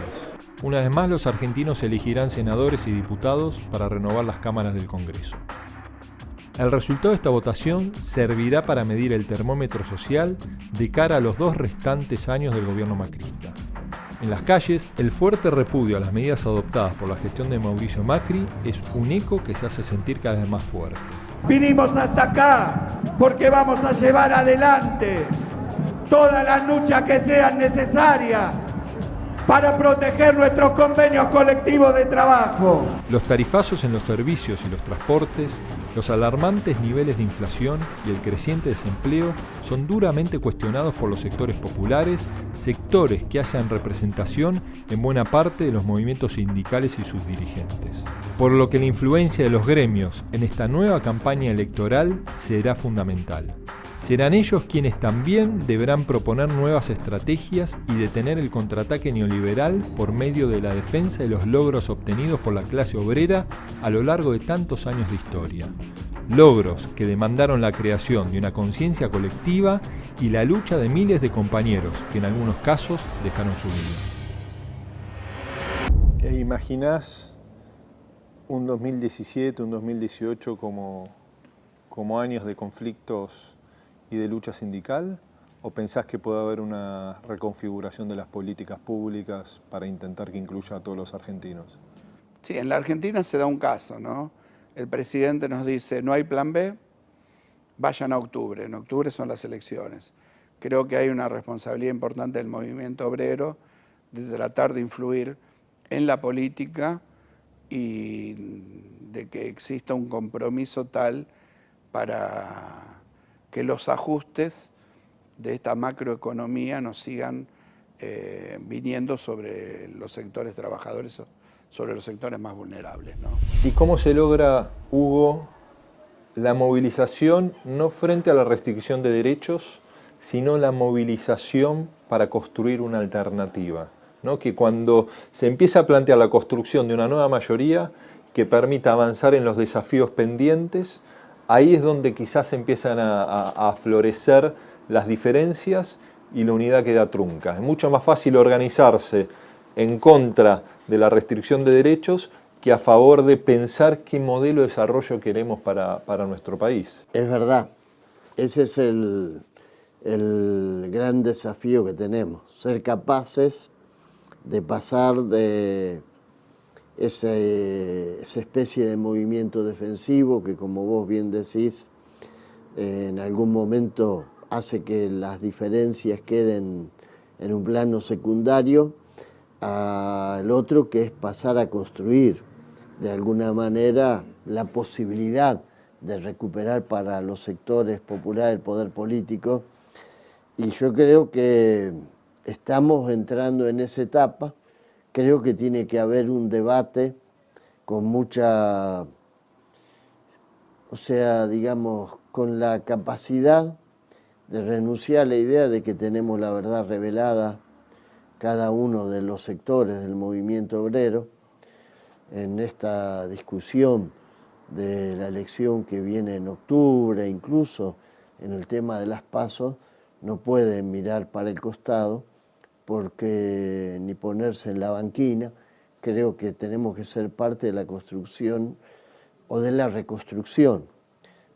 Una vez más, los argentinos elegirán senadores y diputados para renovar las cámaras del Congreso. El resultado de esta votación servirá para medir el termómetro social de cara a los 2 restantes años del gobierno macrista. En las calles, el fuerte repudio a las medidas adoptadas por la gestión de Mauricio Macri es un eco que se hace sentir cada vez más fuerte. Vinimos hasta acá porque vamos a llevar adelante todas las luchas que sean necesarias para proteger nuestros convenios colectivos de trabajo. Los tarifazos en los servicios y los transportes, los alarmantes niveles de inflación y el creciente desempleo son duramente cuestionados por los sectores populares, sectores que hallan representación en buena parte de los movimientos sindicales y sus dirigentes. Por lo que la influencia de los gremios en esta nueva campaña electoral será fundamental. Serán ellos quienes también deberán proponer nuevas estrategias y detener el contraataque neoliberal por medio de la defensa de los logros obtenidos por la clase obrera a lo largo de tantos años de historia. Logros que demandaron la creación de una conciencia colectiva y la lucha de miles de compañeros que en algunos casos dejaron su vida. ¿Imaginás un 2017, un 2018 como años de conflictos y de lucha sindical? ¿O pensás que puede haber una reconfiguración de las políticas públicas para intentar que incluya a todos los argentinos? Sí, en la Argentina se da un caso, ¿no? El presidente nos dice, no hay plan B, vayan a octubre. En octubre son las elecciones. Creo que hay una responsabilidad importante del movimiento obrero de tratar de influir en la política y de que exista un compromiso tal para que los ajustes de esta macroeconomía nos sigan viniendo sobre los sectores trabajadores, sobre los sectores más vulnerables, ¿no? ¿Y cómo se logra, Hugo, la movilización no frente a la restricción de derechos, sino la movilización para construir una alternativa, ¿no? Que cuando se empieza a plantear la construcción de una nueva mayoría que permita avanzar en los desafíos pendientes, ahí es donde quizás empiezan a florecer las diferencias y la unidad queda trunca. Es mucho más fácil organizarse en contra de la restricción de derechos que a favor de pensar qué modelo de desarrollo queremos para nuestro país. Es verdad, ese es el gran desafío que tenemos, ser capaces de pasar de esa especie de movimiento defensivo que, como vos bien decís, en algún momento hace que las diferencias queden en un plano secundario, al otro que es pasar a construir de alguna manera la posibilidad de recuperar para los sectores populares el poder político. Y yo creo que estamos entrando en esa etapa. Creo que tiene que haber un debate con mucha, digamos, con la capacidad de renunciar a la idea de que tenemos la verdad revelada cada uno de los sectores del movimiento obrero en esta discusión de la elección que viene en octubre, incluso en el tema de las PASO, no pueden mirar para el costado porque ni ponerse en la banquina. Creo que tenemos que ser parte de la construcción o de la reconstrucción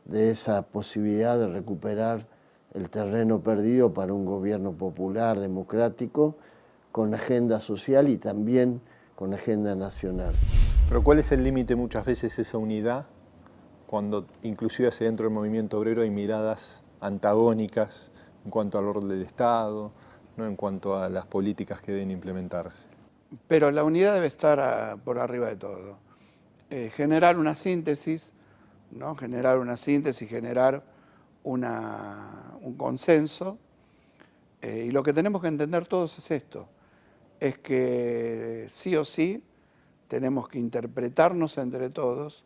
de esa posibilidad de recuperar el terreno perdido para un gobierno popular, democrático, con agenda social y también con agenda nacional. Pero ¿cuál es el límite muchas veces esa unidad cuando inclusive hacia dentro del movimiento obrero hay miradas antagónicas en cuanto al orden del Estado, no en cuanto a las políticas que deben implementarse? Pero la unidad debe estar por arriba de todo. Generar una síntesis, ¿no? Generar un consenso. Y lo que tenemos que entender todos es esto, es que sí o sí tenemos que interpretarnos entre todos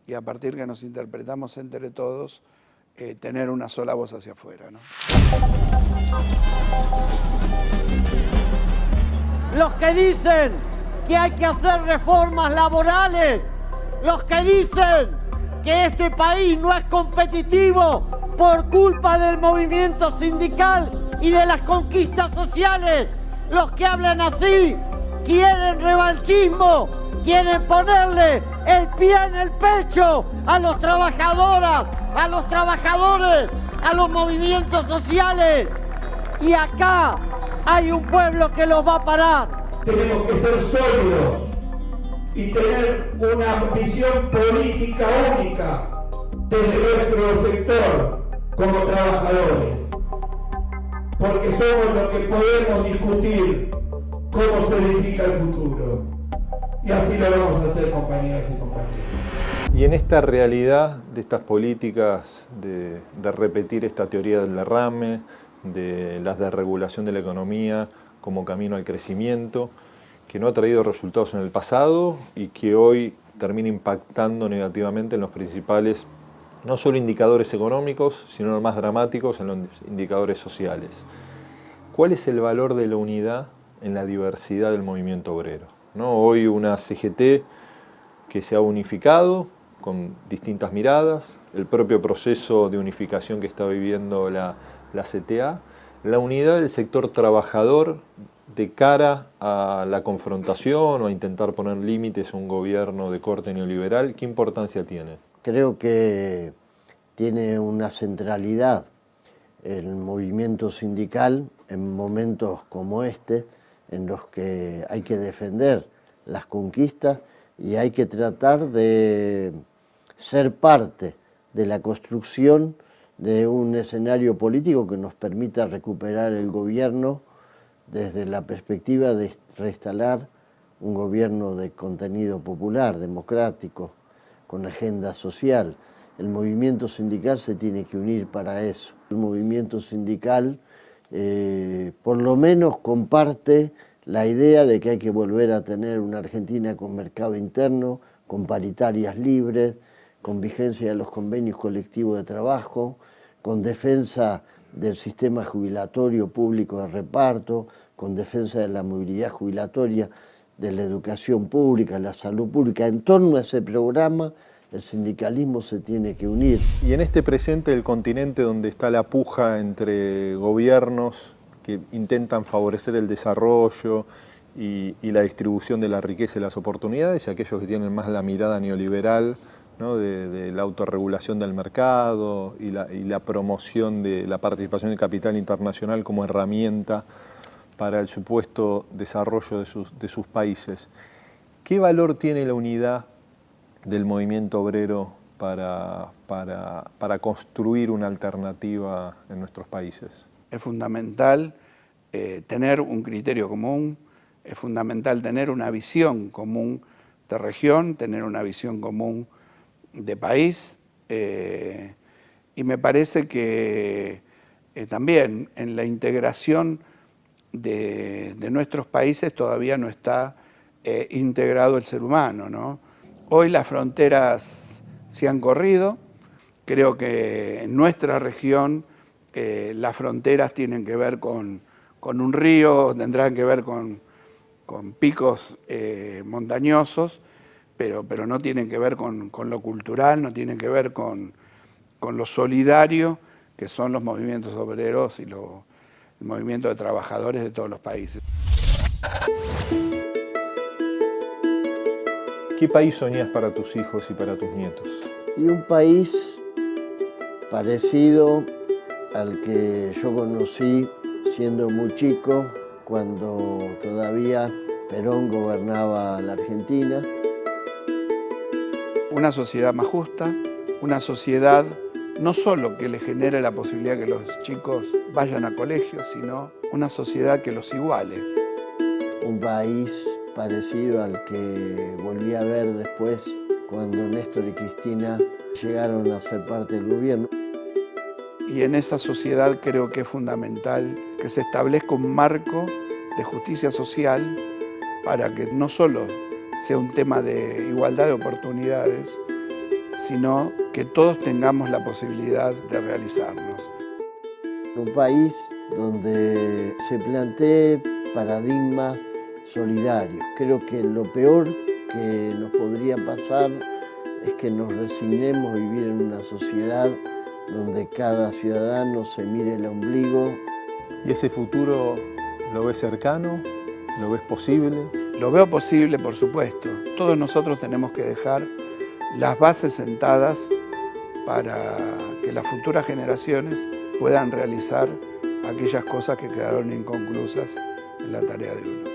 y a partir que nos interpretamos entre todos, tener una sola voz hacia afuera, ¿no? Los que dicen que hay que hacer reformas laborales, los que dicen que este país no es competitivo por culpa del movimiento sindical y de las conquistas sociales, los que hablan así quieren revanchismo, quieren ponerle el pie en el pecho a los trabajadoras, a los trabajadores, a los movimientos sociales. Y acá hay un pueblo que los va a parar. Tenemos que ser sólidos y tener una visión política única desde nuestro sector como trabajadores, porque somos los que podemos discutir cómo se edifica el futuro. Y así lo vamos a hacer, compañeras y compañeros. Y en esta realidad de estas políticas de repetir esta teoría del derrame, de las desregulación de la economía como camino al crecimiento, que no ha traído resultados en el pasado y que hoy termina impactando negativamente en los principales, no solo indicadores económicos, sino los más dramáticos, en los indicadores sociales. ¿Cuál es el valor de la unidad en la diversidad del movimiento obrero? ¿No? Hoy una CGT que se ha unificado con distintas miradas, el propio proceso de unificación que está viviendo la CTA, la unidad del sector trabajador de cara a la confrontación o a intentar poner límites a un gobierno de corte neoliberal, ¿qué importancia tiene? Creo que tiene una centralidad el movimiento sindical en momentos como este, en los que hay que defender las conquistas y hay que tratar de ser parte de la construcción de un escenario político que nos permita recuperar el gobierno desde la perspectiva de reinstalar un gobierno de contenido popular, democrático, con agenda social. El movimiento sindical se tiene que unir para eso. El movimiento sindical por lo menos comparte la idea de que hay que volver a tener una Argentina con mercado interno, con paritarias libres, con vigencia de los convenios colectivos de trabajo, con defensa del sistema jubilatorio público de reparto, con defensa de la movilidad jubilatoria, de la educación pública, la salud pública. En torno a ese programa, el sindicalismo se tiene que unir. Y en este presente del continente donde está la puja entre gobiernos que intentan favorecer el desarrollo y la distribución de la riqueza y las oportunidades, y aquellos que tienen más la mirada neoliberal, ¿no? de la autorregulación del mercado y la promoción de la participación del capital internacional como herramienta para el supuesto desarrollo de sus países. ¿Qué valor tiene la unidad del movimiento obrero para construir una alternativa en nuestros países? Es fundamental tener un criterio común, es fundamental tener una visión común de región, tener una visión común de país, y me parece que también en la integración de nuestros países todavía no está integrado el ser humano, ¿no? Hoy las fronteras se han corrido, creo que en nuestra región las fronteras tienen que ver con un río, tendrán que ver con picos montañosos, pero no tienen que ver con lo cultural, no tienen que ver con lo solidario que son los movimientos obreros y el movimiento de trabajadores de todos los países. ¿Qué país soñás para tus hijos y para tus nietos? Y un país parecido al que yo conocí siendo muy chico, cuando todavía Perón gobernaba la Argentina. Una sociedad más justa, una sociedad no solo que le genere la posibilidad que los chicos vayan a colegio, sino una sociedad que los iguale. Un país parecido al que volví a ver después cuando Néstor y Cristina llegaron a ser parte del gobierno. Y en esa sociedad creo que es fundamental que se establezca un marco de justicia social para que no solo sea un tema de igualdad de oportunidades, sino que todos tengamos la posibilidad de realizarnos. Un país donde se plantee paradigmas solidarios. Creo que lo peor que nos podría pasar es que nos resignemos a vivir en una sociedad donde cada ciudadano se mire el ombligo. ¿Y ese futuro lo ves cercano? ¿Lo ves posible? Lo veo posible, por supuesto. Todos nosotros tenemos que dejar las bases sentadas para que las futuras generaciones puedan realizar aquellas cosas que quedaron inconclusas en la tarea de uno.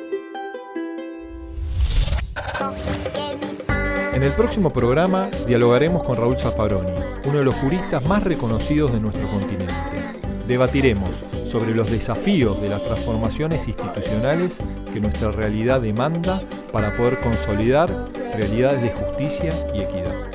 En el próximo programa dialogaremos con Raúl Zaffaroni, uno de los juristas más reconocidos de nuestro continente. Debatiremos sobre los desafíos de las transformaciones institucionales que nuestra realidad demanda para poder consolidar realidades de justicia y equidad.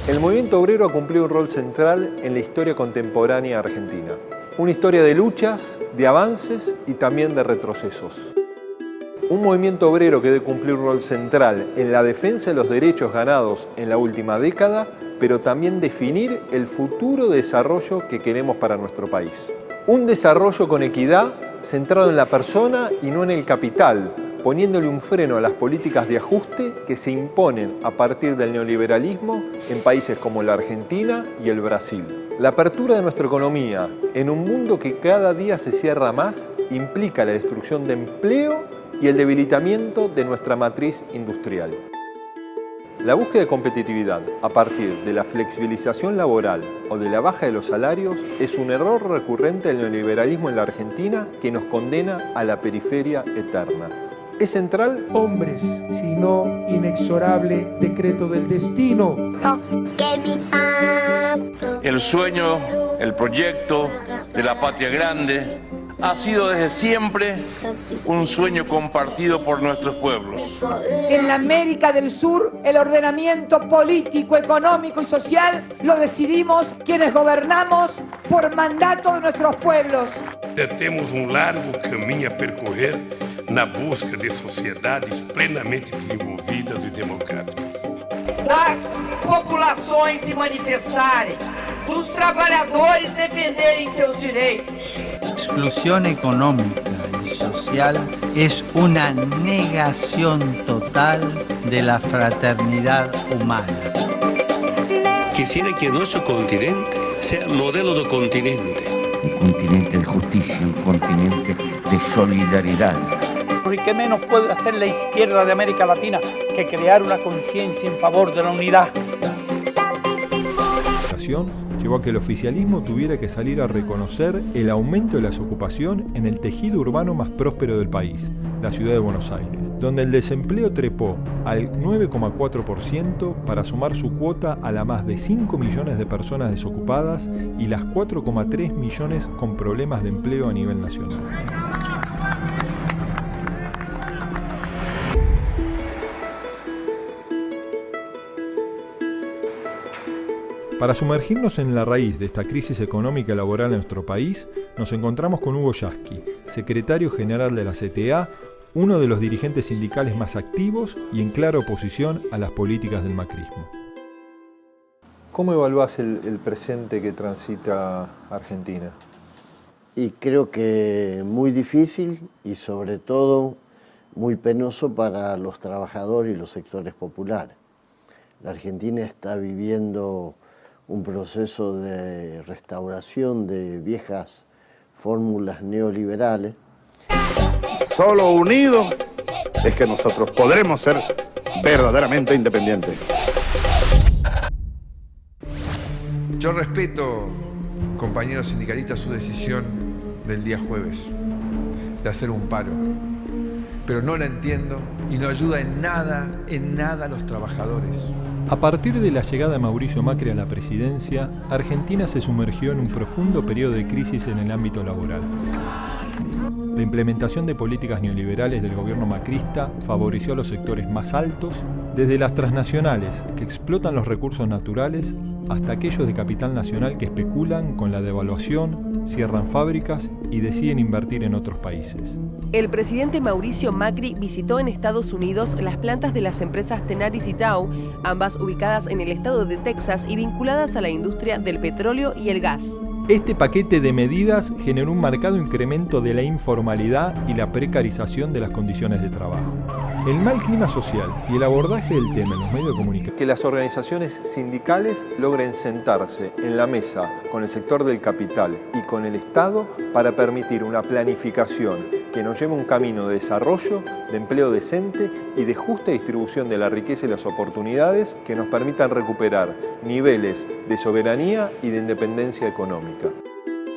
El movimiento obrero ha cumplido un rol central en la historia contemporánea argentina. Una historia de luchas, de avances y también de retrocesos. Un movimiento obrero que debe cumplir un rol central en la defensa de los derechos ganados en la última década, pero también definir el futuro desarrollo que queremos para nuestro país. Un desarrollo con equidad, centrado en la persona y no en el capital, poniéndole un freno a las políticas de ajuste que se imponen a partir del neoliberalismo en países como la Argentina y el Brasil. La apertura de nuestra economía en un mundo que cada día se cierra más implica la destrucción de empleo y el debilitamiento de nuestra matriz industrial. La búsqueda de competitividad a partir de la flexibilización laboral o de la baja de los salarios es un error recurrente del neoliberalismo en la Argentina que nos condena a la periferia eterna. Es central hombres, sino inexorable decreto del destino. El sueño, el proyecto de la patria grande ha sido desde siempre un sueño compartido por nuestros pueblos. En la América del Sur, el ordenamiento político, económico y social lo decidimos quienes gobernamos por mandato de nuestros pueblos. Temos largo caminho a percorrer na busca de sociedades plenamente desenvolvidas e democráticas. Das populações se manifestarem, dos trabalhadores defenderem seus direitos. La exclusión económica y social es una negación total de la fraternidad humana. Quisiera que nuestro continente sea modelo de continente. Un continente de justicia, un continente de solidaridad. ¿Y qué menos puede hacer la izquierda de América Latina que crear una conciencia en favor de la unidad? Llevó a que el oficialismo tuviera que salir a reconocer el aumento de la desocupación en el tejido urbano más próspero del país, la ciudad de Buenos Aires, donde el desempleo trepó al 9,4% para sumar su cuota a la más de 5 millones de personas desocupadas y las 4,3 millones con problemas de empleo a nivel nacional. Para sumergirnos en la raíz de esta crisis económica y laboral en nuestro país, nos encontramos con Hugo Yasky, secretario general de la CTA, uno de los dirigentes sindicales más activos y en clara oposición a las políticas del macrismo. ¿Cómo evaluás el presente que transita Argentina? Y creo que muy difícil y sobre todo muy penoso para los trabajadores y los sectores populares. La Argentina está viviendo un proceso de restauración de viejas fórmulas neoliberales. Solo unidos es que nosotros podremos ser verdaderamente independientes. Yo respeto, compañeros sindicalistas, su decisión del día jueves de hacer un paro, pero no la entiendo y no ayuda en nada a los trabajadores. A partir de la llegada de Mauricio Macri a la presidencia, Argentina se sumergió en un profundo periodo de crisis en el ámbito laboral. La implementación de políticas neoliberales del gobierno macrista favoreció a los sectores más altos, desde las transnacionales que explotan los recursos naturales hasta aquellos de capital nacional que especulan con la devaluación, cierran fábricas y deciden invertir en otros países. El presidente Mauricio Macri visitó en Estados Unidos las plantas de las empresas Tenaris y Dow, ambas ubicadas en el estado de Texas y vinculadas a la industria del petróleo y el gas. Este paquete de medidas generó un marcado incremento de la informalidad y la precarización de las condiciones de trabajo. El mal clima social y el abordaje del tema en los medios de comunicación. Que las organizaciones sindicales logren sentarse en la mesa con el sector del capital y con el Estado para permitir una planificación que nos lleve a un camino de desarrollo, de empleo decente y de justa distribución de la riqueza y las oportunidades que nos permitan recuperar niveles de soberanía y de independencia económica.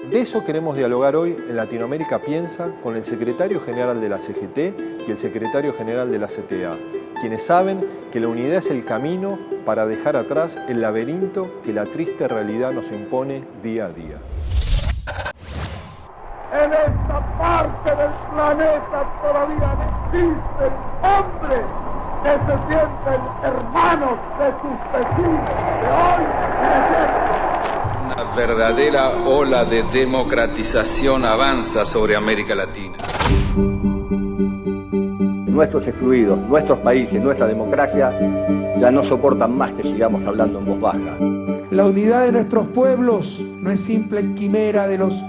De eso queremos dialogar hoy en Latinoamérica Piensa con el secretario general de la CGT y el secretario general de la CTA, quienes saben que la unidad es el camino para dejar atrás el laberinto que la triste realidad nos impone día a día. En esta parte del planeta todavía existen hombres que se sienten hermanos de sus vecinos, de hoy y de siempre. Una verdadera ola de democratización avanza sobre América Latina. Nuestros excluidos, nuestros países, nuestra democracia ya no soportan más que sigamos hablando en voz baja. La unidad de nuestros pueblos no es simple quimera de los